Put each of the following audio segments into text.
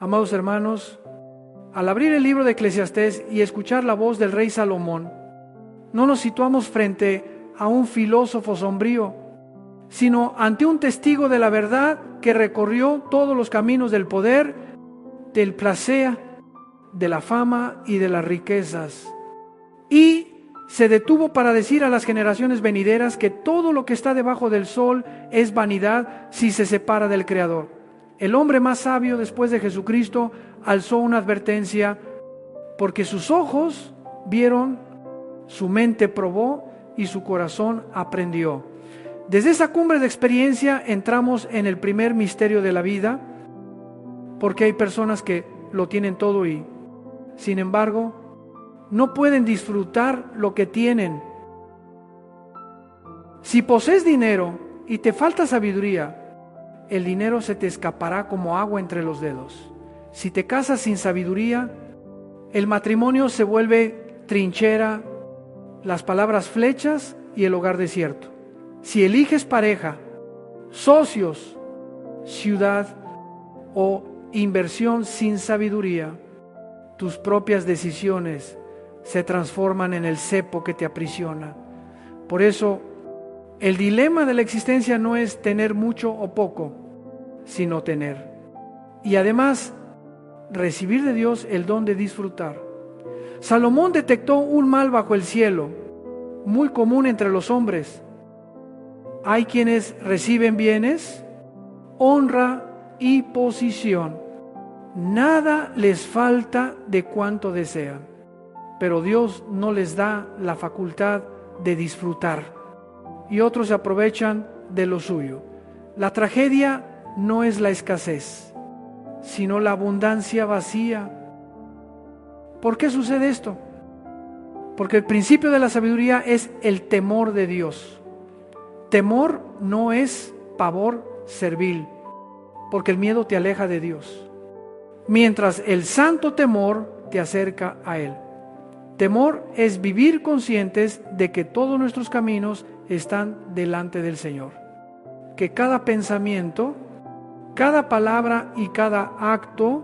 Amados hermanos, al abrir el libro de Eclesiastés y escuchar la voz del rey Salomón, no nos situamos frente a un filósofo sombrío, sino ante un testigo de la verdad que recorrió todos los caminos del poder, del placer, de la fama y de las riquezas. Y se detuvo para decir a las generaciones venideras que todo lo que está debajo del sol es vanidad si se separa del Creador. El hombre más sabio después de Jesucristo alzó una advertencia, porque sus ojos vieron, su mente probó y su corazón aprendió. Desde esa cumbre de experiencia entramos en el primer misterio de la vida, porque hay personas que lo tienen todo y, sin embargo, no pueden disfrutar lo que tienen. Si posees dinero y te falta sabiduría, el dinero se te escapará como agua entre los dedos. Si te casas sin sabiduría, el matrimonio se vuelve trinchera, las palabras flechas y el hogar desierto. Si eliges pareja, socios, ciudad o inversión sin sabiduría, tus propias decisiones se transforman en el cepo que te aprisiona. Por eso, el dilema de la existencia no es tener mucho o poco, sino tener. Y además, recibir de Dios el don de disfrutar. Salomón detectó un mal bajo el cielo, muy común entre los hombres. Hay quienes reciben bienes, honra y posición. Nada les falta de cuanto desean, pero Dios no les da la facultad de disfrutar, y otros se aprovechan de lo suyo. La tragedia no es la escasez, sino la abundancia vacía. ¿Por qué sucede esto? Porque el principio de la sabiduría es el temor de Dios. Temor no es pavor servil, porque el miedo te aleja de Dios, mientras el santo temor te acerca a Él. Temor es vivir conscientes de que todos nuestros caminos están delante del Señor, que cada pensamiento, cada palabra y cada acto,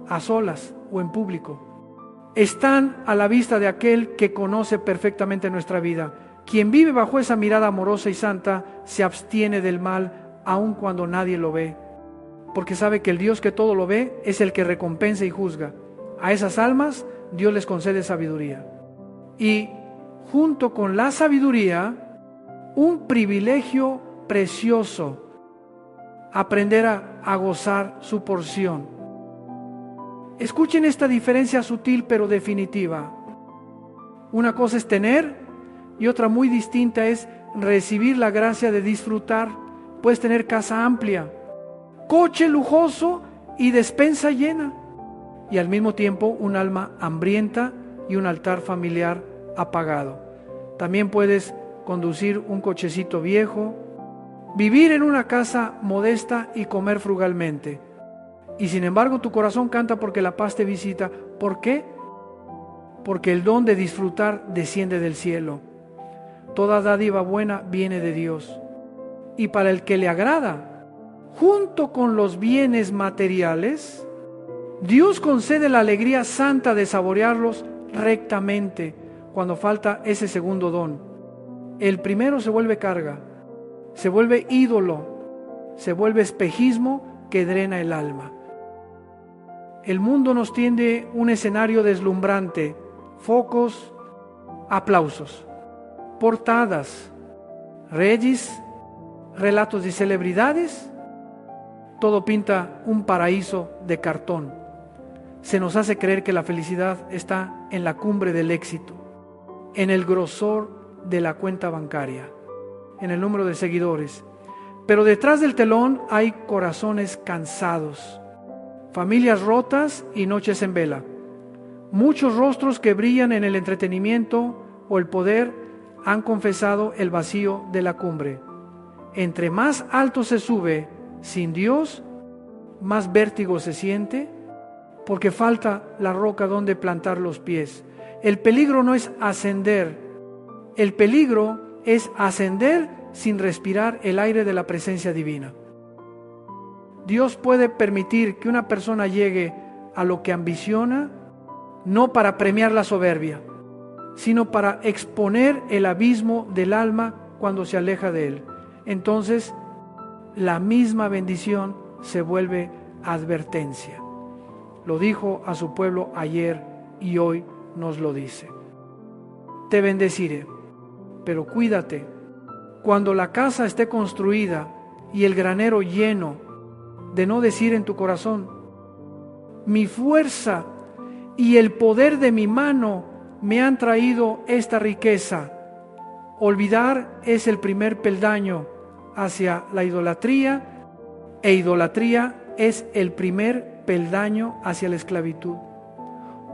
a solas o en público, están a la vista de aquel que conoce perfectamente nuestra vida. Quien vive bajo esa mirada amorosa y santa se abstiene del mal aun cuando nadie lo ve, porque sabe que el Dios que todo lo ve es el que recompensa y juzga. A esas almas Dios les concede sabiduría. Y junto con la sabiduría, un privilegio precioso, aprender a gozar su porción. Escuchen esta diferencia sutil pero definitiva. Una cosa es tener y otra muy distinta es recibir la gracia de disfrutar. Puedes tener casa amplia, coche lujoso y despensa llena, y al mismo tiempo un alma hambrienta y un altar familiar apagado. También puedes conducir un cochecito viejo, vivir en una casa modesta y comer frugalmente. Y sin embargo tu corazón canta porque la paz te visita. ¿Por qué? Porque el don de disfrutar desciende del cielo. Toda dádiva buena viene de Dios. Y para el que le agrada, junto con los bienes materiales, Dios concede la alegría santa de saborearlos rectamente cuando falta ese segundo don. El primero se vuelve carga, se vuelve ídolo, se vuelve espejismo que drena el alma. El mundo nos tiende un escenario deslumbrante, focos, aplausos, portadas, reyes, relatos de celebridades. Todo pinta un paraíso de cartón. Se nos hace creer que la felicidad está en la cumbre del éxito, en el grosor de la cuenta bancaria, en el número de seguidores. Pero detrás del telón hay corazones cansados, familias rotas y noches en vela. Muchos rostros que brillan en el entretenimiento o el poder han confesado el vacío de la cumbre. Entre más alto se sube sin Dios, más vértigo se siente, porque falta la roca donde plantar los pies. El peligro no es ascender, el peligro es ascender sin respirar el aire de la presencia divina. Dios puede permitir que una persona llegue a lo que ambiciona, no para premiar la soberbia, sino para exponer el abismo del alma cuando se aleja de Él. Entonces, la misma bendición se vuelve advertencia. Lo dijo a su pueblo ayer y hoy nos lo dice. Te bendeciré, pero cuídate. Cuando la casa esté construida y el granero lleno, de no decir en tu corazón: mi fuerza y el poder de mi mano me han traído esta riqueza. Olvidar es el primer peldaño hacia la idolatría, e idolatría es el primer peldaño hacia la esclavitud.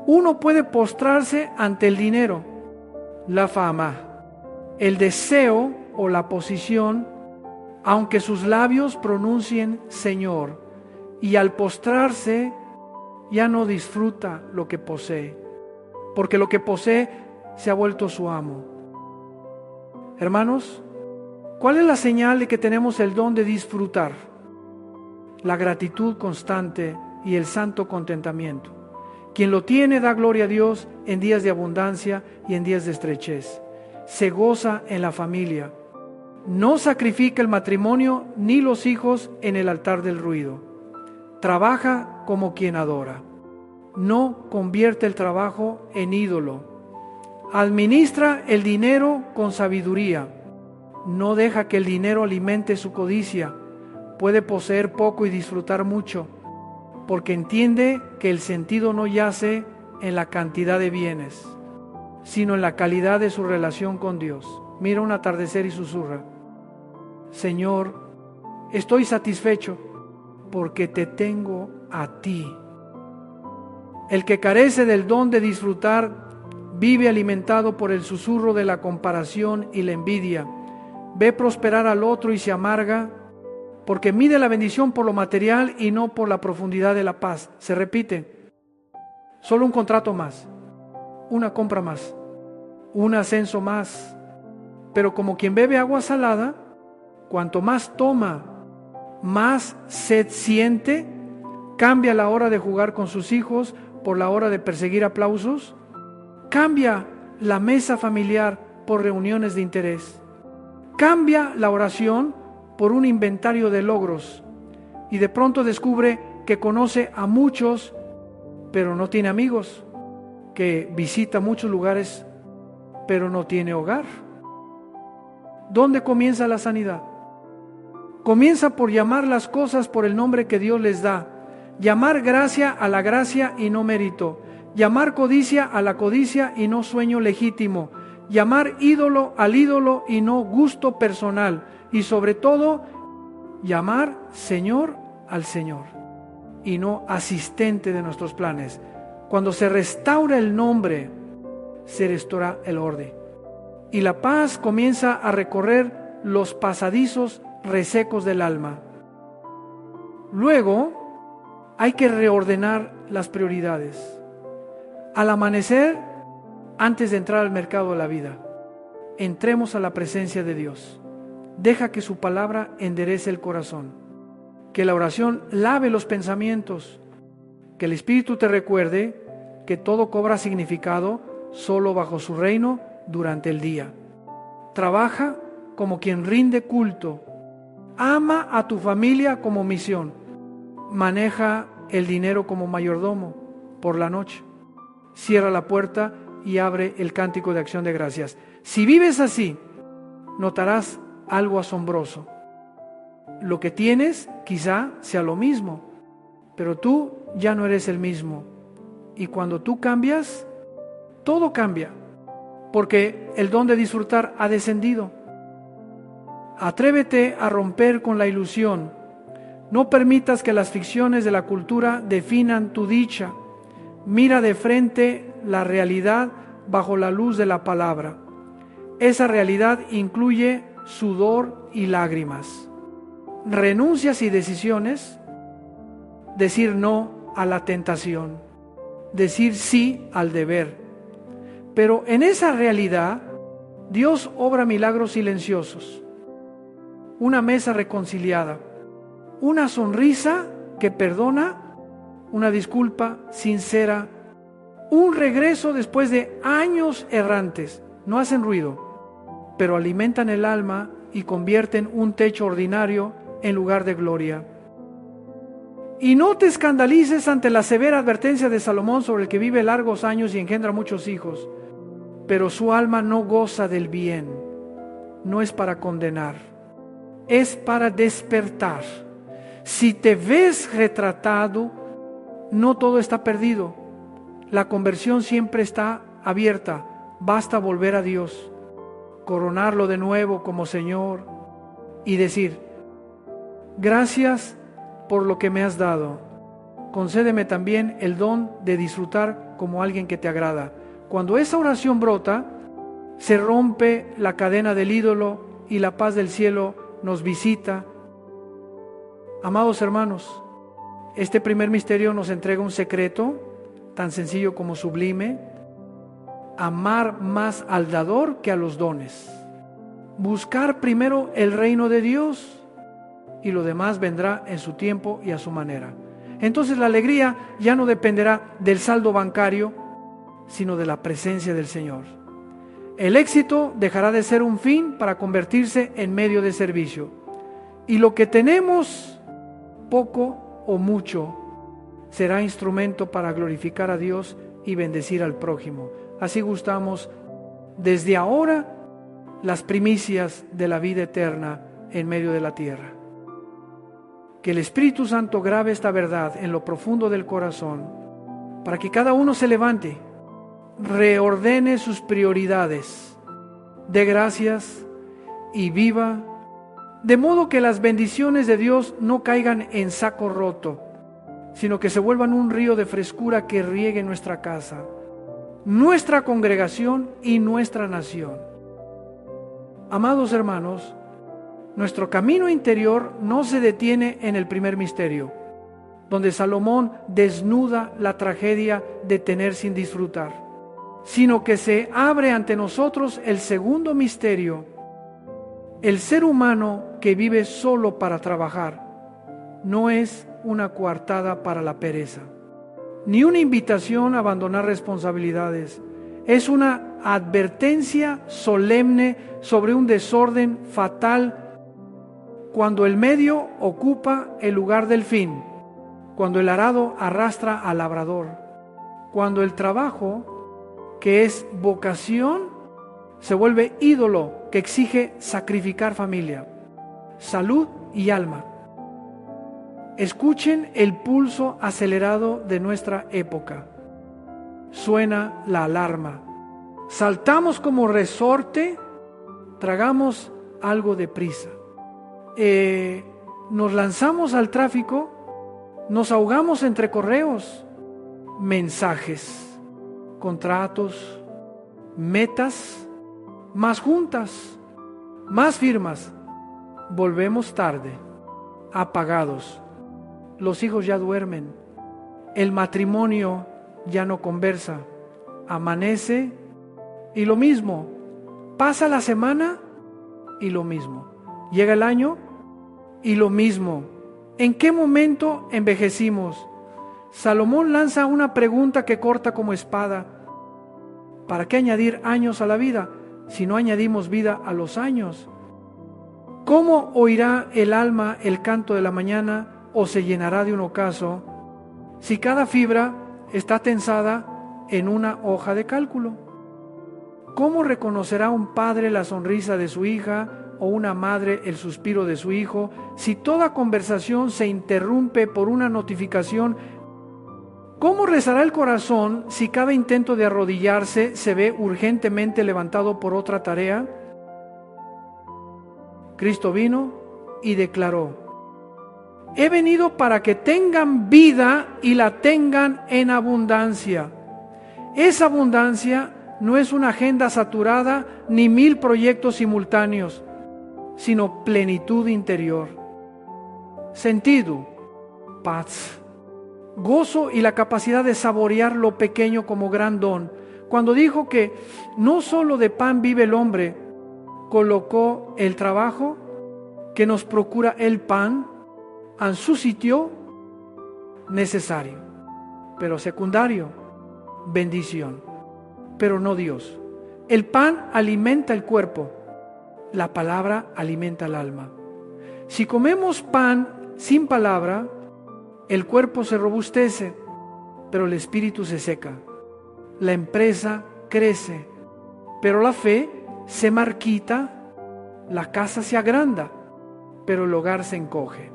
Uno puede postrarse ante el dinero, la fama, el deseo o la posición, aunque sus labios pronuncien Señor, y al postrarse ya no disfruta lo que posee, porque lo que posee se ha vuelto su amo. Hermanos, ¿cuál es la señal de que tenemos el don de disfrutar? La gratitud constante y el santo contentamiento. Quien lo tiene da gloria a Dios en días de abundancia y en días de estrechez. Se goza en la familia. No sacrifica el matrimonio ni los hijos en el altar del ruido. Trabaja como quien adora. No convierte el trabajo en ídolo. Administra el dinero con sabiduría. No deja que el dinero alimente su codicia. Puede poseer poco y disfrutar mucho, porque entiende que el sentido no yace en la cantidad de bienes, sino en la calidad de su relación con Dios. Mira un atardecer y susurra: Señor, estoy satisfecho porque te tengo a ti. El que carece del don de disfrutar vive alimentado por el susurro de la comparación y la envidia. Ve prosperar al otro y se amarga, porque mide la bendición por lo material y no por la profundidad de la paz. Se repite: solo un contrato más, una compra más, un ascenso más. Pero como quien bebe agua salada, cuanto más toma, más sed siente. Cambia la hora de jugar con sus hijos por la hora de perseguir aplausos. Cambia la mesa familiar por reuniones de interés. Cambia la oración por un inventario de logros, y de pronto descubre que conoce a muchos, pero no tiene amigos, que visita muchos lugares, pero no tiene hogar. ¿Dónde comienza la sanidad? Comienza por llamar las cosas por el nombre que Dios les da. Llamar gracia a la gracia y no mérito. Llamar codicia a la codicia y no sueño legítimo. Llamar ídolo al ídolo y no gusto personal. Y sobre todo, llamar Señor al Señor y no asistente de nuestros planes. Cuando se restaura el nombre, se restaura el orden. Y la paz comienza a recorrer los pasadizos resecos del alma. Luego, hay que reordenar las prioridades. Al amanecer, antes de entrar al mercado de la vida, entremos a la presencia de Dios. Deja que su palabra enderece el corazón, que la oración lave los pensamientos, que el Espíritu te recuerde que todo cobra significado solo bajo su reino durante el día. Trabaja como quien rinde culto. Ama a tu familia como misión. Maneja el dinero como mayordomo por la noche. Cierra la puerta y abre el cántico de acción de gracias. Si vives así, notarás algo asombroso. Lo que tienes quizá sea lo mismo, pero tú ya no eres el mismo. Y cuando tú cambias, todo cambia, porque el don de disfrutar ha descendido. Atrévete a romper con la ilusión. No permitas que las ficciones de la cultura definan tu dicha. Mira de frente la realidad bajo la luz de la palabra. Esa realidad incluye sudor y lágrimas, renuncias y decisiones, decir no a la tentación, decir sí al deber. Pero en esa realidad, Dios obra milagros silenciosos. Una mesa reconciliada, una sonrisa que perdona, una disculpa sincera, un regreso después de años errantes. No hacen ruido, pero alimentan el alma y convierten un techo ordinario en lugar de gloria. Y no te escandalices ante la severa advertencia de Salomón sobre el que vive largos años y engendra muchos hijos, pero su alma no goza del bien. No es para condenar, es para despertar. Si te ves retratado, no todo está perdido. La conversión siempre está abierta. Basta volver a Dios, coronarlo de nuevo como Señor y decir: gracias por lo que me has dado. Concédeme también el don de disfrutar como alguien que te agrada. Cuando esa oración brota, se rompe la cadena del ídolo y la paz del cielo nos visita. Amados hermanos, este primer misterio nos entrega un secreto tan sencillo como sublime: amar más al dador que a los dones. Buscar primero el reino de Dios y lo demás vendrá en su tiempo y a su manera. Entonces la alegría ya no dependerá del saldo bancario, sino de la presencia del Señor. El éxito dejará de ser un fin para convertirse en medio de servicio. Y lo que tenemos, poco o mucho, será instrumento para glorificar a Dios y bendecir al prójimo. Así gustamos desde ahora las primicias de la vida eterna en medio de la tierra. Que el Espíritu Santo grabe esta verdad en lo profundo del corazón, para que cada uno se levante, reordene sus prioridades, dé gracias y viva, de modo que las bendiciones de Dios no caigan en saco roto, sino que se vuelvan un río de frescura que riegue nuestra casa, nuestra congregación y nuestra nación. Amados hermanos, nuestro camino interior no se detiene en el primer misterio, donde Salomón desnuda la tragedia de tener sin disfrutar, sino que se abre ante nosotros el segundo misterio, el ser humano que vive solo para trabajar. No es una coartada para la pereza, ni una invitación a abandonar responsabilidades. Es una advertencia solemne sobre un desorden fatal cuando el medio ocupa el lugar del fin, cuando el arado arrastra al labrador, cuando el trabajo, que es vocación, se vuelve ídolo que exige sacrificar familia, salud y alma. Escuchen el pulso acelerado de nuestra época. Suena la alarma. Saltamos como resorte, tragamos algo de prisa. Nos lanzamos al tráfico, nos ahogamos entre correos, mensajes, contratos, metas, más juntas, más firmas. Volvemos tarde, apagados. Los hijos ya duermen, el matrimonio ya no conversa, amanece y lo mismo, pasa la semana y lo mismo. Llega el año y lo mismo. ¿En qué momento envejecimos? Salomón lanza una pregunta que corta como espada. ¿Para qué añadir años a la vida si no añadimos vida a los años? ¿Cómo oirá el alma el canto de la mañana o se llenará de un ocaso si cada fibra está tensada en una hoja de cálculo? ¿Cómo reconocerá un padre la sonrisa de su hija o una madre el suspiro de su hijo si toda conversación se interrumpe por una notificación? ¿Cómo rezará el corazón si cada intento de arrodillarse se ve urgentemente levantado por otra tarea? Cristo vino y declaró: he venido para que tengan vida y la tengan en abundancia. Esa abundancia no es una agenda saturada ni 1000 proyectos simultáneos, sino plenitud interior, sentido, paz, gozo y la capacidad de saborear lo pequeño como gran don. Cuando dijo que no solo de pan vive el hombre, colocó el trabajo que nos procura el pan en su sitio necesario, pero secundario, bendición, pero no Dios. El pan alimenta el cuerpo, la palabra alimenta el alma. Si comemos pan sin palabra, el cuerpo se robustece, pero el espíritu se seca. La empresa crece, pero la fe se marchita, la casa se agranda, pero el hogar se encoge.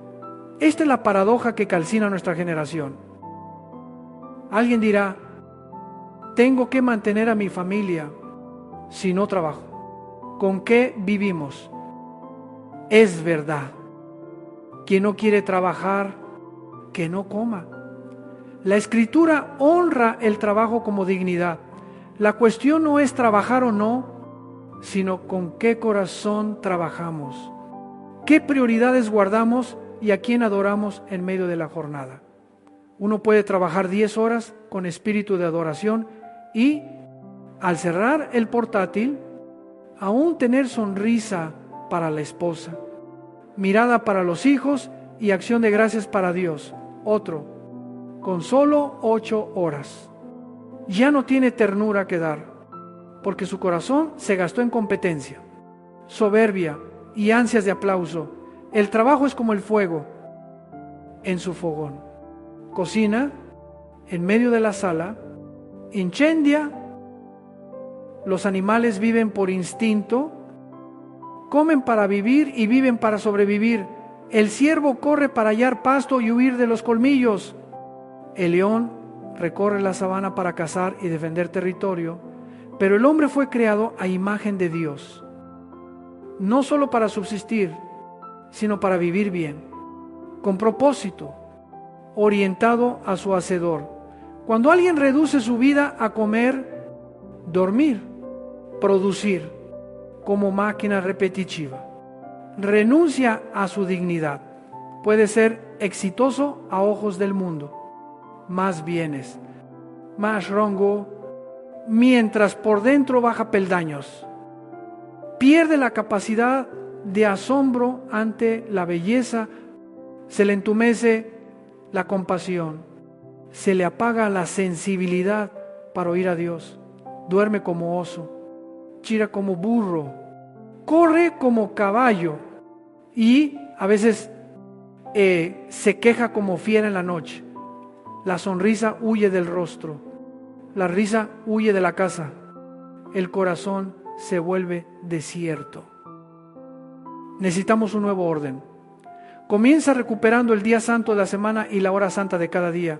Esta es la paradoja que calcina nuestra generación. Alguien dirá, tengo que mantener a mi familia si no trabajo. ¿Con qué vivimos? Es verdad. Quien no quiere trabajar, que no coma. La Escritura honra el trabajo como dignidad. La cuestión no es trabajar o no, sino con qué corazón trabajamos, qué prioridades guardamos y a quién adoramos en medio de la jornada. Uno puede trabajar 10 horas con espíritu de adoración y, al cerrar el portátil, aún tener sonrisa para la esposa, mirada para los hijos y acción de gracias para Dios. Otro, con solo 8 horas, ya no tiene ternura que dar, porque su corazón se gastó en competencia, soberbia y ansias de aplauso. El trabajo es como el fuego en su fogón. Cocina en medio de la sala, incendia, los animales viven por instinto, comen para vivir y viven para sobrevivir. El ciervo corre para hallar pasto y huir de los colmillos. El león recorre la sabana para cazar y defender territorio, pero el hombre fue creado a imagen de Dios, no solo para subsistir, sino para vivir bien, con propósito, orientado a su hacedor. Cuando alguien reduce su vida a comer, dormir, producir, como máquina repetitiva, renuncia a su dignidad, puede ser exitoso a ojos del mundo, más bienes, más rango, mientras por dentro baja peldaños, pierde la capacidad de asombro ante la belleza, se le entumece la compasión, se le apaga la sensibilidad para oír a Dios, duerme como oso, chira como burro, corre como caballo y a veces se queja como fiera en la noche. La sonrisa huye del rostro, la risa huye de la casa, el corazón se vuelve desierto. Necesitamos un nuevo orden. Comienza recuperando el día santo de la semana y la hora santa de cada día.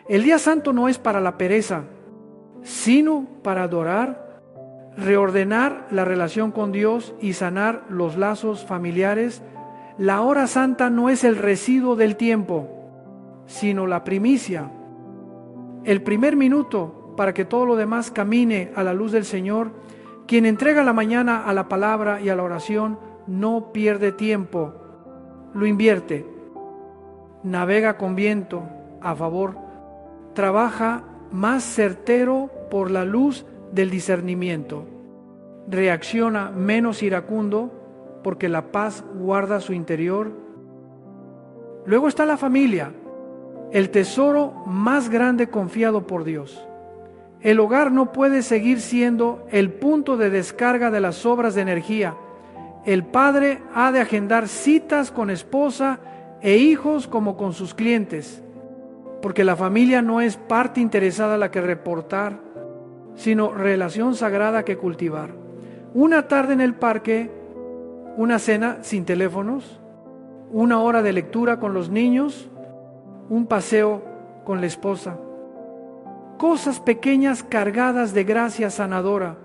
El día santo no es para la pereza, sino para adorar, reordenar la relación con Dios y sanar los lazos familiares. La hora santa no es el residuo del tiempo, sino la primicia, el primer minuto para que todo lo demás camine a la luz del Señor. Quien entrega la mañana a la palabra y a la oración no pierde tiempo, lo invierte, navega con viento a favor, trabaja más certero por la luz del discernimiento, reacciona menos iracundo porque la paz guarda su interior. Luego está la familia, el tesoro más grande confiado por Dios. El hogar no puede seguir siendo el punto de descarga de las obras de energía. El padre ha de agendar citas con esposa e hijos como con sus clientes, porque la familia no es parte interesada a la que reportar, sino relación sagrada que cultivar. Una tarde en el parque, una cena sin teléfonos, una hora de lectura con los niños, un paseo con la esposa. Cosas pequeñas cargadas de gracia sanadora.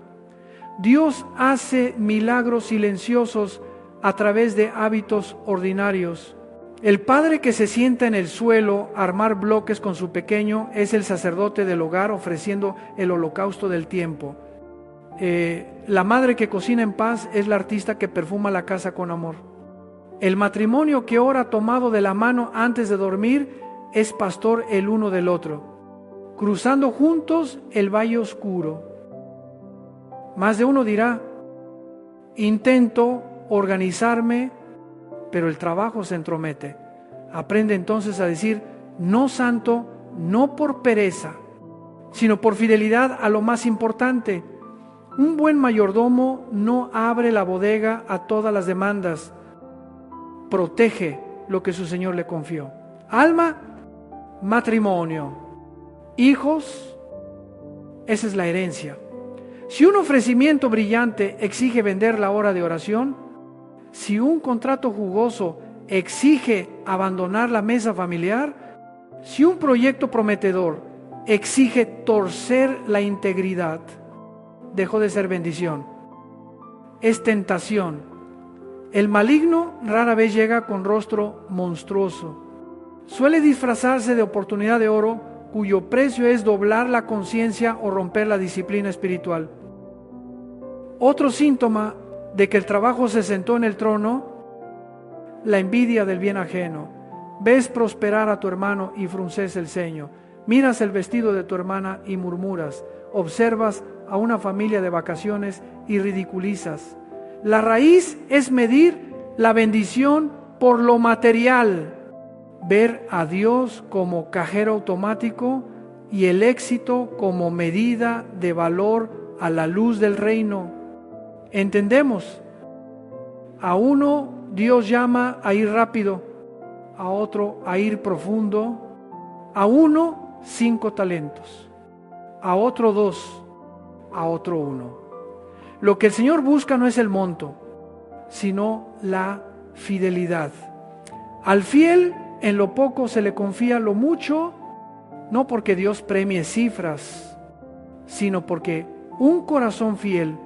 Dios hace milagros silenciosos a través de hábitos ordinarios. El padre que se sienta en el suelo a armar bloques con su pequeño es el sacerdote del hogar ofreciendo el holocausto del tiempo. La madre que cocina en paz es la artista que perfuma la casa con amor. El matrimonio que ora tomado de la mano antes de dormir es pastor el uno del otro, cruzando juntos el valle oscuro. Más de uno dirá, intento organizarme, pero el trabajo se entromete. Aprende entonces a decir no santo, no por pereza, sino por fidelidad a lo más importante. Un buen mayordomo no abre la bodega a todas las demandas, protege lo que su Señor le confió. Alma, matrimonio, hijos, esa es la herencia. Si un ofrecimiento brillante exige vender la hora de oración, si un contrato jugoso exige abandonar la mesa familiar, si un proyecto prometedor exige torcer la integridad, dejó de ser bendición. Es tentación. El maligno rara vez llega con rostro monstruoso. Suele disfrazarse de oportunidad de oro, cuyo precio es doblar la conciencia o romper la disciplina espiritual. Otro síntoma de que el trabajo se sentó en el trono, la envidia del bien ajeno. Ves prosperar a tu hermano y frunces el ceño. Miras el vestido de tu hermana y murmuras. Observas a una familia de vacaciones y ridiculizas. La raíz es medir la bendición por lo material, ver a Dios como cajero automático y el éxito como medida de valor a la luz del reino. Entendemos, a uno Dios llama a ir rápido, a otro a ir profundo, a uno 5 talentos, a otro 2, a otro 1. Lo que el Señor busca no es el monto, sino la fidelidad. Al fiel en lo poco se le confía lo mucho, no porque Dios premie cifras, sino porque un corazón fiel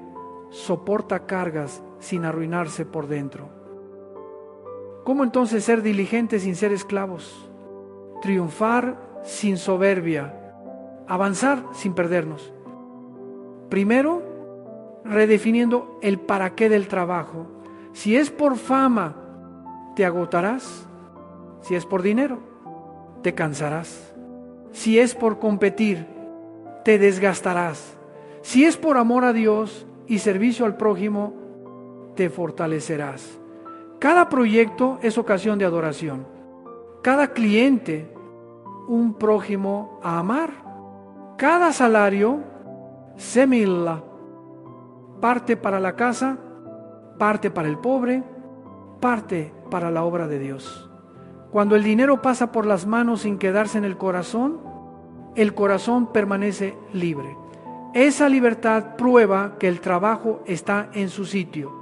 soporta cargas sin arruinarse por dentro. ¿Cómo entonces ser diligentes sin ser esclavos? Triunfar sin soberbia, avanzar sin perdernos. Primero, redefiniendo el para qué del trabajo. Si es por fama, te agotarás. Si es por dinero, te cansarás. Si es por competir, te desgastarás. Si es por amor a Dios y servicio al prójimo, te fortalecerás. Cada proyecto es ocasión de adoración. Cada cliente, un prójimo a amar. Cada salario, semilla, parte para la casa, parte para el pobre, parte para la obra de Dios. Cuando el dinero pasa por las manos sin quedarse en el corazón permanece libre. Esa libertad prueba que el trabajo está en su sitio.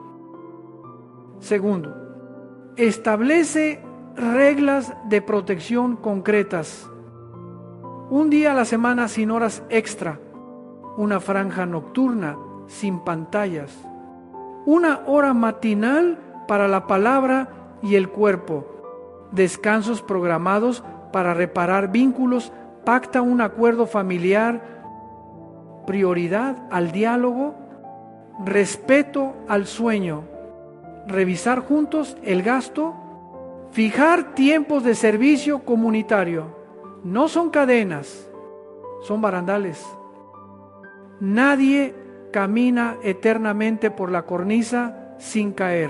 Segundo, establece reglas de protección concretas. Un día a la semana sin horas extra, una franja nocturna sin pantallas, una hora matinal para la palabra y el cuerpo, descansos programados para reparar vínculos, pacta un acuerdo familiar, prioridad al diálogo, respeto al sueño, revisar juntos el gasto, fijar tiempos de servicio comunitario. No son cadenas, son barandales. Nadie camina eternamente por la cornisa sin caer.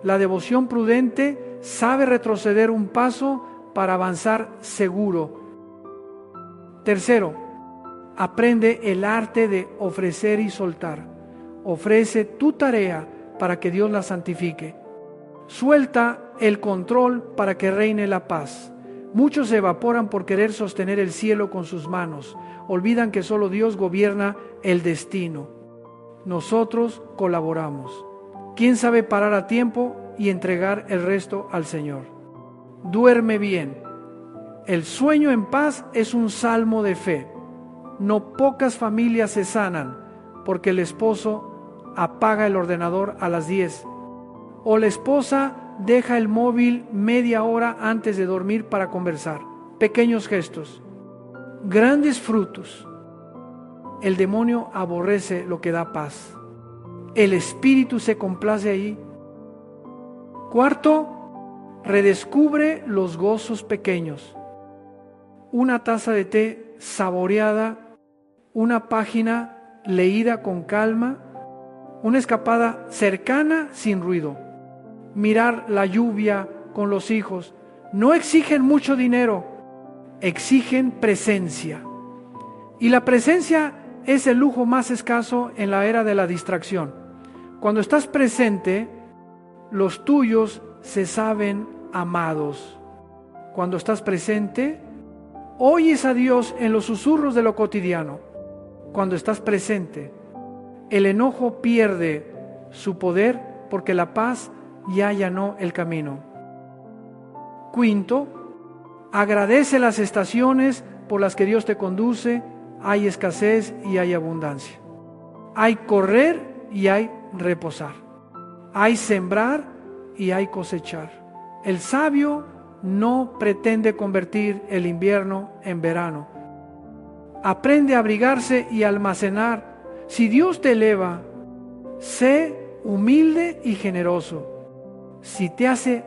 La devoción prudente sabe retroceder un paso para avanzar seguro. Tercero, aprende el arte de ofrecer y soltar. Ofrece tu tarea para que Dios la santifique. Suelta el control para que reine la paz. Muchos se evaporan por querer sostener el cielo con sus manos. Olvidan que solo Dios gobierna el destino. Nosotros colaboramos. ¿Quién sabe parar a tiempo y entregar el resto al Señor? Duerme bien. El sueño en paz es un salmo de fe. No pocas familias se sanan porque el esposo apaga el ordenador a las 10 o la esposa deja el móvil media hora antes de dormir para conversar. Pequeños gestos, grandes frutos. El demonio aborrece lo que da paz. El espíritu se complace ahí. Cuarto, redescubre los gozos pequeños. Una taza de té saboreada, una página leída con calma, una escapada cercana sin ruido. Mirar la lluvia con los hijos, no exigen mucho dinero, exigen presencia. Y la presencia es el lujo más escaso en la era de la distracción. Cuando estás presente, los tuyos se saben amados. Cuando estás presente, oyes a Dios en los susurros de lo cotidiano. Cuando estás presente, el enojo pierde su poder porque la paz ya allanó el camino. Quinto, agradece las estaciones por las que Dios te conduce. Hay escasez y hay abundancia. Hay correr y hay reposar. Hay sembrar y hay cosechar. El sabio no pretende convertir el invierno en verano. Aprende a abrigarse y almacenar. Si Dios te eleva, sé humilde y generoso. Si te hace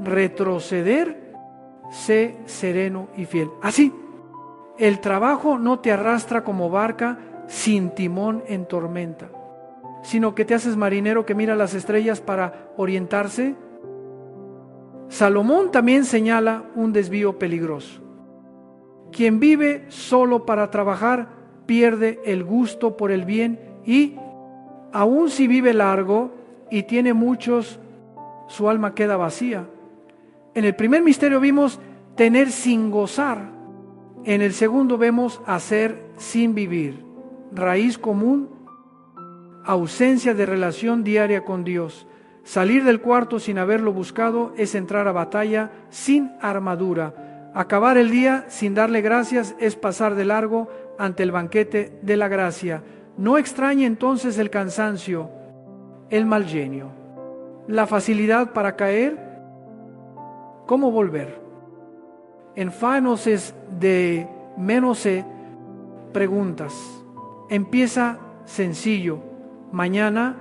retroceder, sé sereno y fiel. Así, el trabajo no te arrastra como barca sin timón en tormenta, sino que te haces marinero que mira las estrellas para orientarse. Salomón también señala un desvío peligroso. Quien vive solo para trabajar pierde el gusto por el bien y, aun si vive largo y tiene muchos, su alma queda vacía. En el primer misterio vimos tener sin gozar. En el segundo vemos hacer sin vivir. Raíz común, ausencia de relación diaria con Dios. Salir del cuarto sin haberlo buscado es entrar a batalla sin armadura. Acabar el día sin darle gracias es pasar de largo ante el banquete de la gracia. No extrañe entonces el cansancio, el mal genio, la facilidad para caer. ¿Cómo volver? En Faenoces de Menose preguntas. Empieza sencillo. Mañana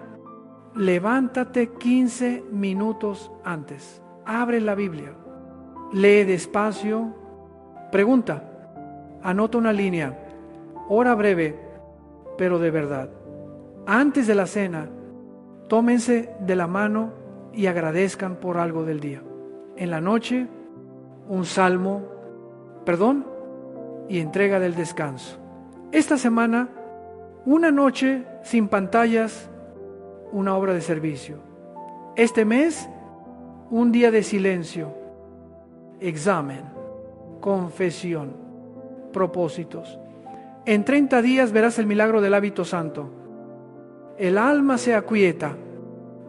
levántate 15 minutos antes. Abre la Biblia. Lee despacio. Pregunta. Anota una línea. Hora breve, pero de verdad. Antes de la cena, tómense de la mano y agradezcan por algo del día. En la noche, un salmo, y entrega del descanso. Esta semana, una noche sin pantallas, una obra de servicio. Este mes, un día de silencio, examen, confesión, propósitos. En 30 días verás el milagro del hábito santo. El alma se aquieta,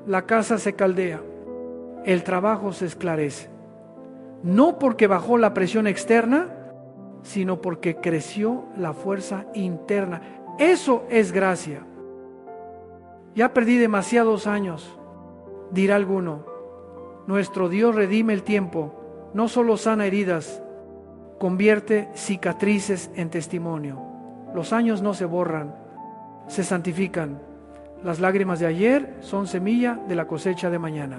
la casa se caldea, el trabajo se esclarece. No porque bajó la presión externa, sino porque creció la fuerza interna. Eso es gracia. Ya perdí demasiados años, dirá alguno. Nuestro Dios redime el tiempo, no solo sana heridas, convierte cicatrices en testimonio. Los años no se borran, se santifican. Las lágrimas de ayer son semilla de la cosecha de mañana.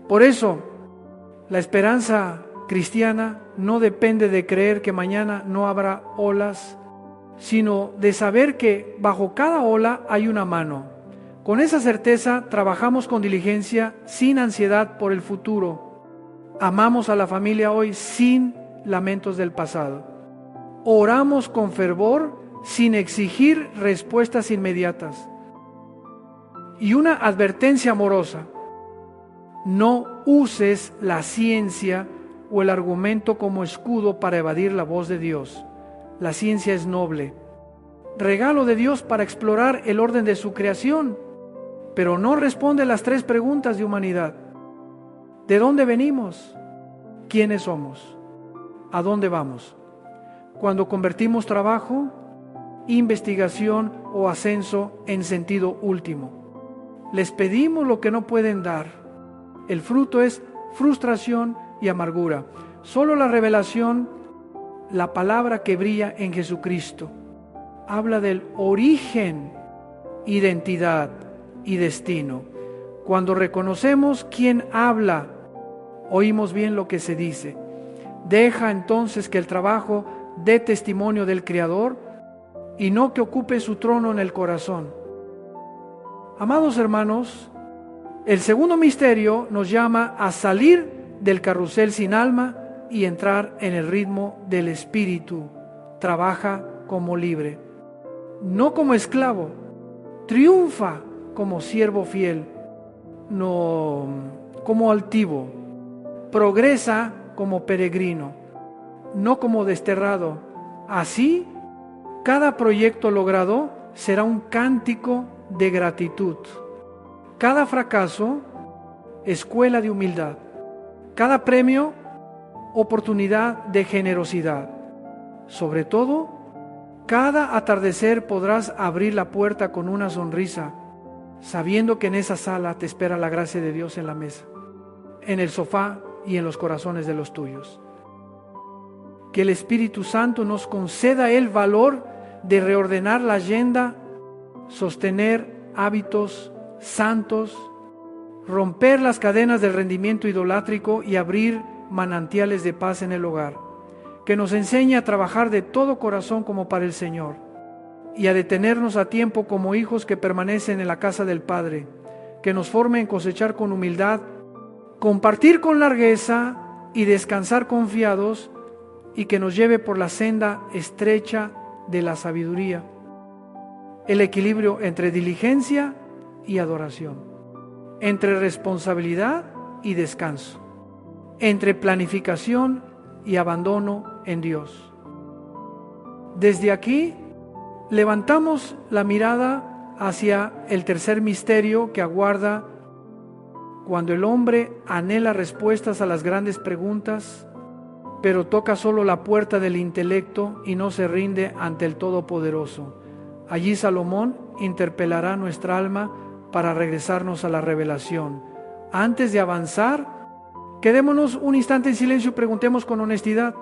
Por eso, la esperanza cristiana no depende de creer que mañana no habrá olas, sino de saber que bajo cada ola hay una mano. Con esa certeza trabajamos con diligencia, sin ansiedad por el futuro. Amamos a la familia hoy sin lamentos del pasado. Oramos con fervor sin exigir respuestas inmediatas. Y una advertencia amorosa: no uses la ciencia o el argumento como escudo para evadir la voz de Dios. La ciencia es noble, regalo de Dios para explorar el orden de su creación, pero no responde a las 3 preguntas de humanidad. ¿De dónde venimos? ¿Quiénes somos? ¿A dónde vamos? Cuando convertimos trabajo, investigación o ascenso en sentido último, les pedimos lo que no pueden dar. El fruto es frustración y amargura. Solo la revelación, la palabra que brilla en Jesucristo, habla del origen, identidad y destino. Cuando reconocemos quién habla, oímos bien lo que se dice. Deja entonces que el trabajo dé testimonio del Creador y no que ocupe su trono en el corazón. Amados hermanos, el segundo misterio nos llama a salir del carrusel sin alma y entrar en el ritmo del Espíritu. Trabaja como libre, no como esclavo. Triunfa como siervo fiel, no como altivo. Progresa como peregrino, no como desterrado. Así, cada proyecto logrado será un cántico de gratitud. Cada fracaso, escuela de humildad. Cada premio, oportunidad de generosidad. Sobre todo, cada atardecer podrás abrir la puerta con una sonrisa, sabiendo que en esa sala te espera la gracia de Dios en la mesa, en el sofá y en los corazones de los tuyos. Que el Espíritu Santo nos conceda el valor de reordenar la agenda, sostener hábitos santos, romper las cadenas del rendimiento idolátrico y abrir manantiales de paz en el hogar. Que nos enseñe a trabajar de todo corazón como para el Señor y a detenernos a tiempo como hijos que permanecen en la casa del Padre. Que nos forme en cosechar con humildad, compartir con largueza y descansar confiados, y que nos lleve por la senda estrecha de la sabiduría, el equilibrio entre diligencia y adoración, entre responsabilidad y descanso, entre planificación y abandono en Dios. Desde aquí levantamos la mirada hacia el tercer misterio que aguarda cuando el hombre anhela respuestas a las grandes preguntas, pero toca solo la puerta del intelecto y no se rinde ante el Todopoderoso. Allí Salomón interpelará nuestra alma para regresarnos a la revelación. Antes de avanzar, quedémonos un instante en silencio y preguntemos con honestidad: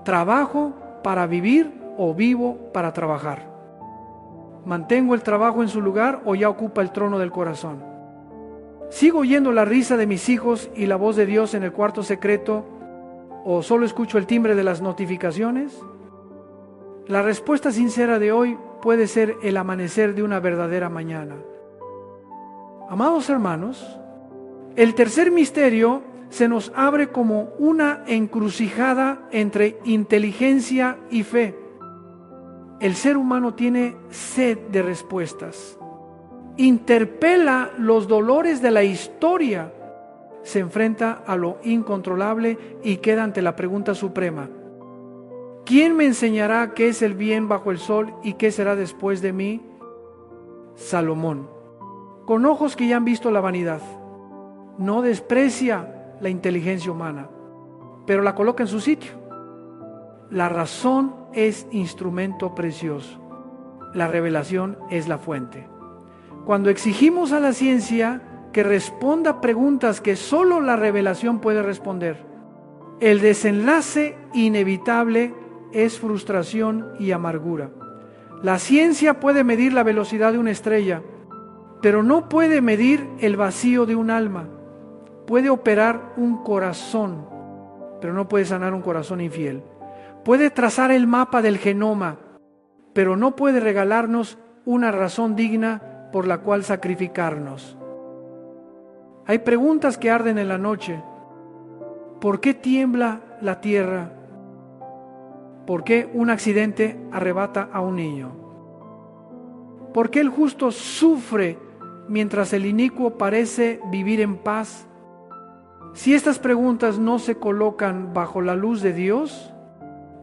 ¿trabajo para vivir o vivo para trabajar? ¿Mantengo el trabajo en su lugar o ya ocupa el trono del corazón? ¿Sigo oyendo la risa de mis hijos y la voz de Dios en el cuarto secreto, o solo escucho el timbre de las notificaciones? La respuesta sincera de hoy puede ser el amanecer de una verdadera mañana. Amados hermanos, el tercer misterio se nos abre como una encrucijada entre inteligencia y fe. El ser humano tiene sed de respuestas. Interpela los dolores de la historia, se enfrenta a lo incontrolable y queda ante la pregunta suprema: ¿quién me enseñará qué es el bien bajo el sol y qué será después de mí? Salomón, con ojos que ya han visto la vanidad, no desprecia la inteligencia humana, pero la coloca en su sitio. La razón es instrumento precioso. La revelación es la fuente. Cuando exigimos a la ciencia que responda preguntas que solo la revelación puede responder, el desenlace inevitable es frustración y amargura. La ciencia puede medir la velocidad de una estrella, pero no puede medir el vacío de un alma. Puede operar un corazón, pero no puede sanar un corazón infiel. Puede trazar el mapa del genoma, pero no puede regalarnos una razón digna por la cual sacrificarnos. Hay preguntas que arden en la noche. ¿Por qué tiembla la tierra? ¿Por qué un accidente arrebata a un niño? ¿Por qué el justo sufre mientras el inicuo parece vivir en paz? Si estas preguntas no se colocan bajo la luz de Dios,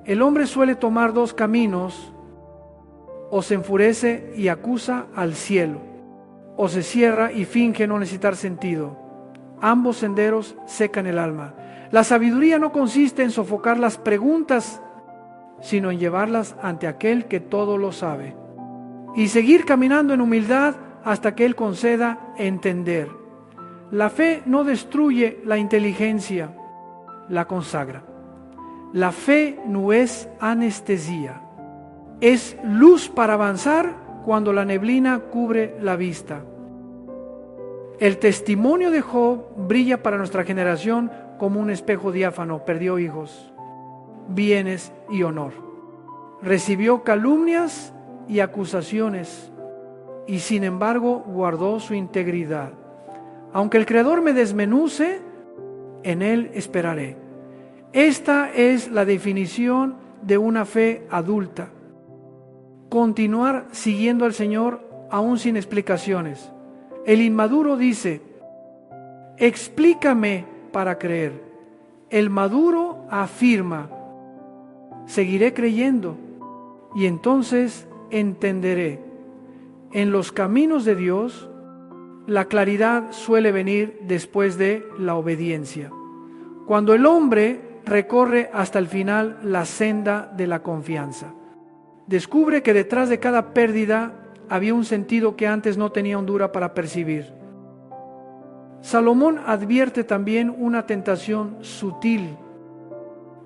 el hombre suele tomar dos caminos: o se enfurece y acusa al cielo, o se cierra y finge no necesitar sentido. Ambos senderos secan el alma. La sabiduría no consiste en sofocar las preguntas, sino en llevarlas ante aquel que todo lo sabe, y seguir caminando en humildad hasta que Él conceda entender. La fe no destruye la inteligencia, la consagra. La fe no es anestesia, es luz para avanzar cuando la neblina cubre la vista. El testimonio de Job brilla para nuestra generación como un espejo diáfano. Perdió hijos, bienes y honor. Recibió calumnias y acusaciones, y sin embargo guardó su integridad. Aunque el Creador me desmenuce, en Él esperaré. Esta es la definición de una fe adulta. Continuar siguiendo al Señor aún sin explicaciones. El inmaduro dice: explícame para creer. El maduro afirma: seguiré creyendo y entonces entenderé. En los caminos de Dios, la claridad suele venir después de la obediencia. Cuando el hombre recorre hasta el final la senda de la confianza, descubre que detrás de cada pérdida había un sentido que antes no tenía hondura para percibir. Salomón advierte también una tentación sutil: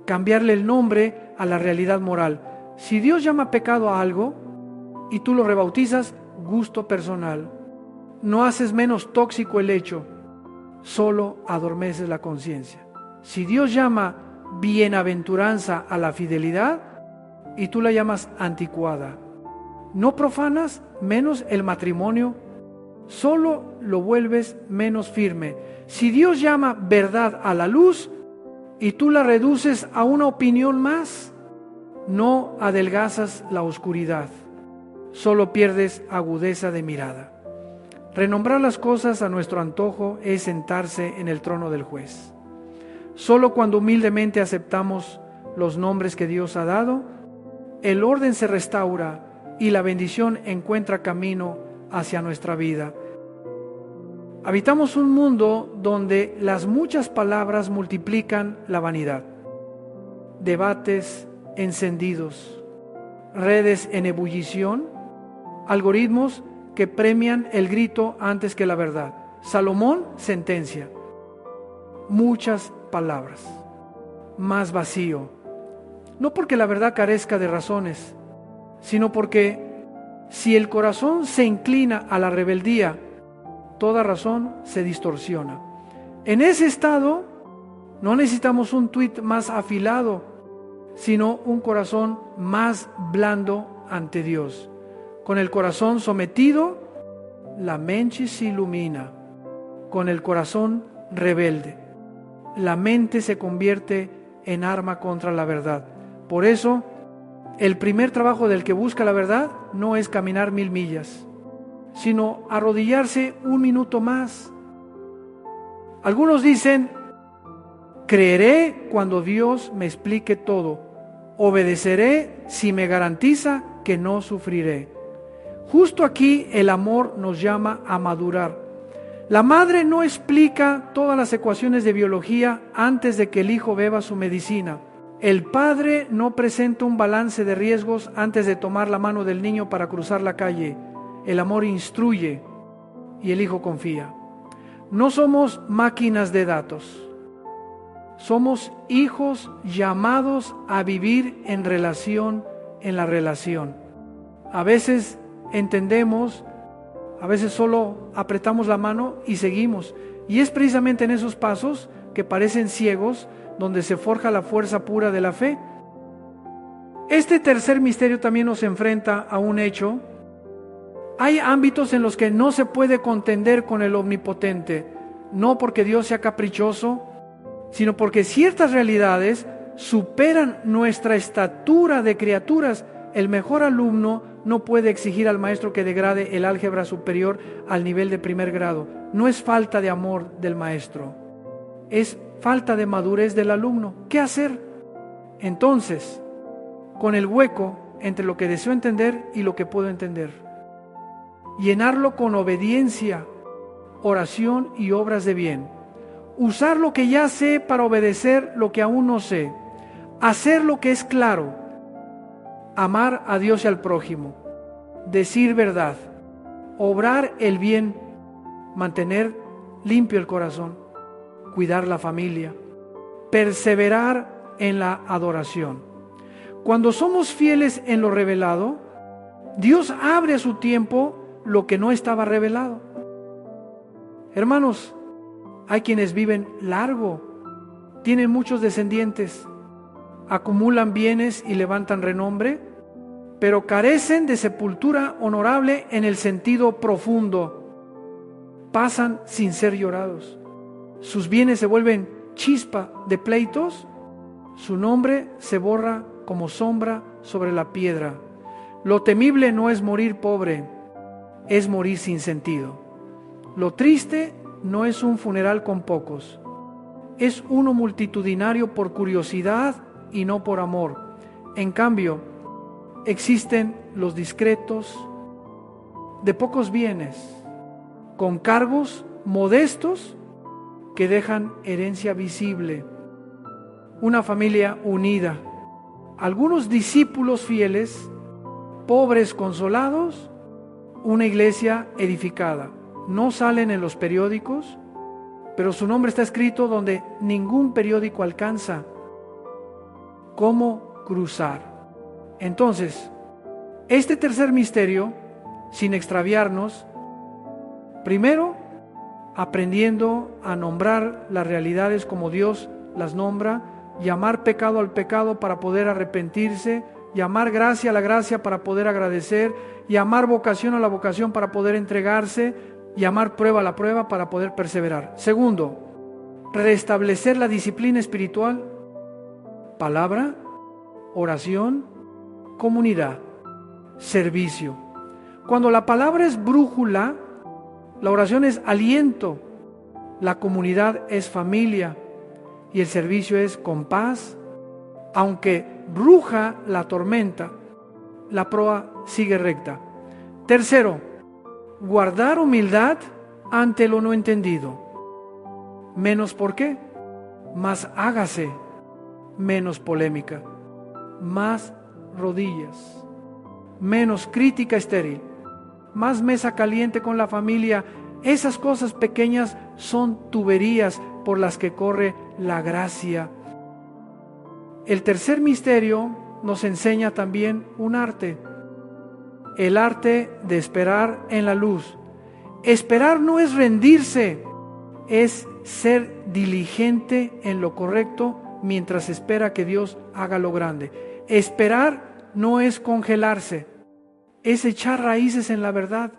cambiarle el nombre a la realidad moral. Si Dios llama pecado a algo y tú lo rebautizas, gusto personal, no haces menos tóxico el hecho, solo adormeces la conciencia. Si Dios llama bienaventuranza a la fidelidad y tú la llamas anticuada, no profanas menos el matrimonio, solo lo vuelves menos firme. Si Dios llama verdad a la luz y tú la reduces a una opinión más, no adelgazas la oscuridad, solo pierdes agudeza de mirada. Renombrar las cosas a nuestro antojo es sentarse en el trono del juez. Solo cuando humildemente aceptamos los nombres que Dios ha dado, el orden se restaura y la bendición encuentra camino hacia nuestra vida. Habitamos un mundo donde las muchas palabras multiplican la vanidad. Debates encendidos, redes en ebullición, algoritmos que premian el grito antes que la verdad. Salomón sentencia: muchas palabras, más vacío. No porque la verdad carezca de razones, sino porque si el corazón se inclina a la rebeldía, toda razón se distorsiona. En ese estado no necesitamos un tuit más afilado, sino un corazón más blando ante Dios. Con el corazón sometido, la mente se ilumina. Con el corazón rebelde, la mente se convierte en arma contra la verdad. Por eso, el primer trabajo del que busca la verdad no es caminar 1000 millas, sino arrodillarse un minuto más. Algunos dicen: creeré cuando Dios me explique todo, obedeceré si me garantiza que no sufriré. Justo aquí el amor nos llama a madurar. La madre no explica todas las ecuaciones de biología antes de que el hijo beba su medicina. El padre no presenta un balance de riesgos antes de tomar la mano del niño para cruzar la calle. El amor instruye y el hijo confía. No somos máquinas de datos. Somos hijos llamados a vivir en relación, en la relación. A veces entendemos, a veces solo apretamos la mano y seguimos. Y es precisamente en esos pasos que parecen ciegos donde se forja la fuerza pura de la fe. Este tercer misterio también nos enfrenta a un hecho. Hay ámbitos en los que no se puede contender con el Omnipotente, no porque Dios sea caprichoso, sino porque ciertas realidades superan nuestra estatura de criaturas. El mejor alumno no puede exigir al maestro que degrade el álgebra superior al nivel de primer grado. No es falta de amor del maestro, es falta de madurez del alumno. ¿Qué hacer? Entonces, con el hueco entre lo que deseo entender y lo que puedo entender, llenarlo con obediencia, oración y obras de bien. Usar lo que ya sé para obedecer lo que aún no sé. Hacer lo que es claro. Amar a Dios y al prójimo. Decir verdad. Obrar el bien. Mantener limpio el corazón. Cuidar la familia. Perseverar en la adoración. Cuando somos fieles en lo revelado, Dios abre a su tiempo lo que no estaba revelado. Hermanos, hay quienes viven largo, tienen muchos descendientes, acumulan bienes y levantan renombre, pero carecen de sepultura honorable en el sentido profundo. Pasan sin ser llorados. Sus bienes se vuelven chispa de pleitos Su nombre se borra como sombra sobre la piedra. Lo temible no es morir pobre, es morir sin sentido. Lo triste no es un funeral con pocos, es uno multitudinario por curiosidad y no por amor. En cambio, existen los discretos, de pocos bienes, con cargos modestos que dejan herencia visible, una familia unida, algunos discípulos fieles, pobres consolados, una iglesia edificada. No salen en los periódicos, pero su nombre está escrito donde ningún periódico alcanza. ¿Cómo cruzar? Entonces, este tercer misterio, sin extraviarnos, primero, aprendiendo a nombrar las realidades como Dios las nombra, llamar pecado al pecado para poder arrepentirse, llamar gracia a la gracia para poder agradecer, llamar vocación a la vocación para poder entregarse, llamar prueba a la prueba para poder perseverar. Segundo, restablecer la disciplina espiritual, palabra, oración, comunidad, servicio. Cuando la palabra es brújula, la oración es aliento, la comunidad es familia y el servicio es compás. Aunque ruja la tormenta, la proa sigue recta. Tercero, guardar humildad ante lo no entendido. Menos por qué, más hágase, menos polémica, más rodillas, menos crítica estéril, más mesa caliente con la familia. Esas cosas pequeñas son tuberías por las que corre la gracia. El tercer misterio nos enseña también un arte, el arte de esperar en la luz. Esperar no es rendirse, es ser diligente en lo correcto mientras espera que Dios haga lo grande. Esperar no es congelarse, es echar raíces en la verdad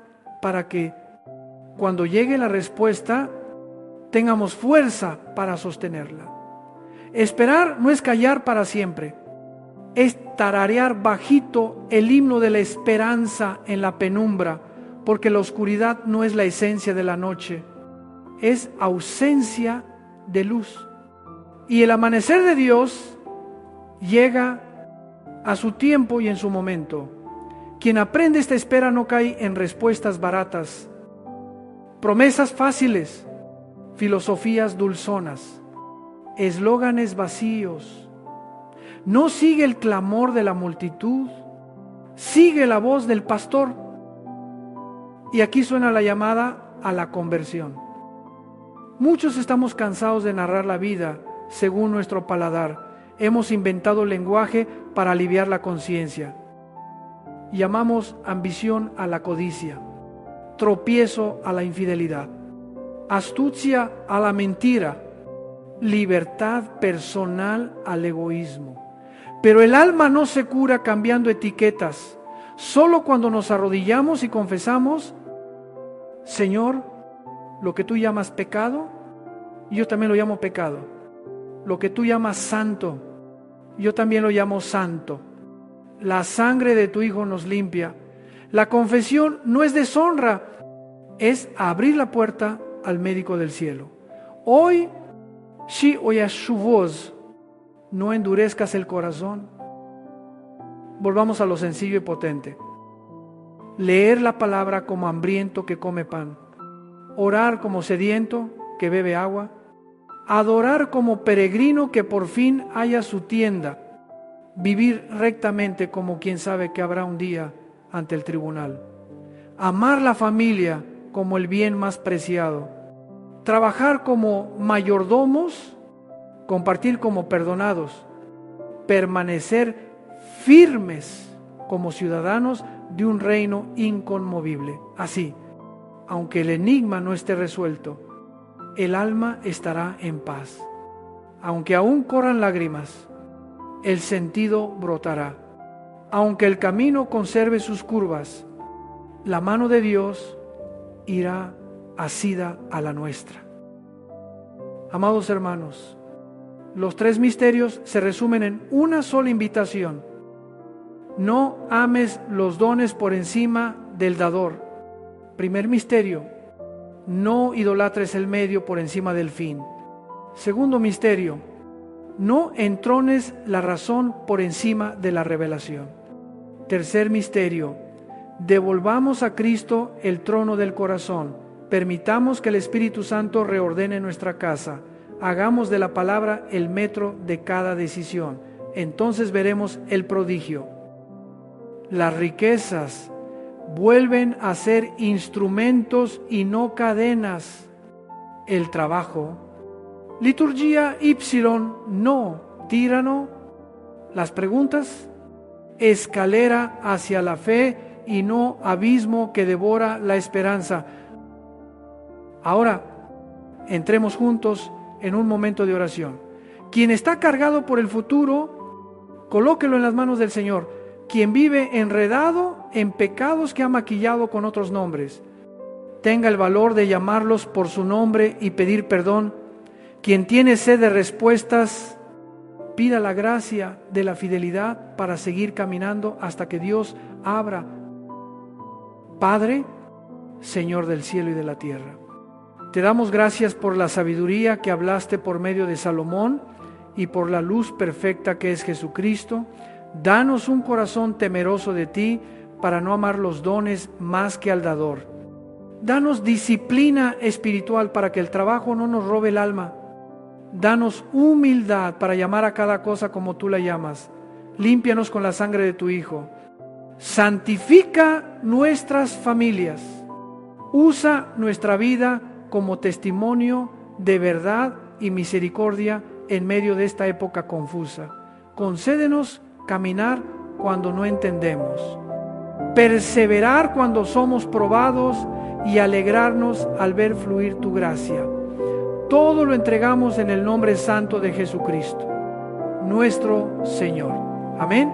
para que cuando llegue la respuesta tengamos fuerza para sostenerla. Esperar no es callar para siempre, es tararear bajito el himno de la esperanza en la penumbra, porque la oscuridad no es la esencia de la noche, es ausencia de luz. Y el amanecer de Dios llega a su tiempo y en su momento. Quien aprende esta espera no cae en respuestas baratas, promesas fáciles, filosofías dulzonas, eslóganes vacíos. No sigue el clamor de la multitud, sigue la voz del pastor. Y aquí suena la llamada a la conversión. Muchos estamos cansados de narrar la vida según nuestro paladar. Hemos inventado lenguaje para aliviar la conciencia. Llamamos ambición a la codicia, tropiezo a la infidelidad, astucia a la mentira, libertad personal al egoísmo. Pero el alma no se cura cambiando etiquetas. Solo cuando nos arrodillamos y confesamos: Señor, lo que tú llamas pecado, yo también lo llamo pecado. Lo que tú llamas santo, yo también lo llamo santo. La sangre de tu Hijo nos limpia. La confesión no es deshonra, es abrir la puerta al médico del cielo. Hoy, si oyas su voz, no endurezcas el corazón. Volvamos a lo sencillo y potente. Leer la palabra como hambriento que come pan, orar como sediento que bebe agua, adorar como peregrino que por fin halla su tienda, vivir rectamente como quien sabe que habrá un día ante el tribunal, amar la familia como el bien más preciado, trabajar como mayordomos, compartir como perdonados, permanecer firmes como ciudadanos de un reino inconmovible. Así, aunque el enigma no esté resuelto, el alma estará en paz. Aunque aún corran lágrimas, el sentido brotará. Aunque el camino conserve sus curvas, la mano de Dios irá asida a la nuestra. Amados hermanos, los 3 misterios se resumen en una sola invitación: no ames los dones por encima del dador. Primer misterio: no idolatres el medio por encima del fin. Segundo misterio: no entrones la razón por encima de la revelación. Tercer misterio: devolvamos a Cristo el trono del corazón. Permitamos que el Espíritu Santo reordene nuestra casa. Hagamos de la palabra el metro de cada decisión. Entonces veremos el prodigio. Las riquezas vuelven a ser instrumentos y no cadenas. El trabajo. Liturgia ipsilon, no tirano. Las preguntas. Escalera hacia la fe y no abismo que devora la esperanza. Ahora, entremos juntos en un momento de oración. Quien está cargado por el futuro, colóquelo en las manos del Señor. Quien vive enredado en pecados que ha maquillado con otros nombres, tenga el valor de llamarlos por su nombre y pedir perdón. Quien tiene sed de respuestas, pida la gracia de la fidelidad para seguir caminando hasta que Dios abra. Padre, Señor del cielo y de la tierra, te damos gracias por la sabiduría que hablaste por medio de Salomón y por la luz perfecta que es Jesucristo. Danos un corazón temeroso de ti para no amar los dones más que al dador. Danos disciplina espiritual para que el trabajo no nos robe el alma. Danos humildad para llamar a cada cosa como tú la llamas. Límpianos con la sangre de tu Hijo. Santifica nuestras familias. Usa nuestra vida como testimonio de verdad y misericordia en medio de esta época confusa. Concédenos caminar cuando no entendemos, perseverar cuando somos probados y alegrarnos al ver fluir tu gracia. Todo lo entregamos en el nombre santo de Jesucristo, nuestro Señor. Amén.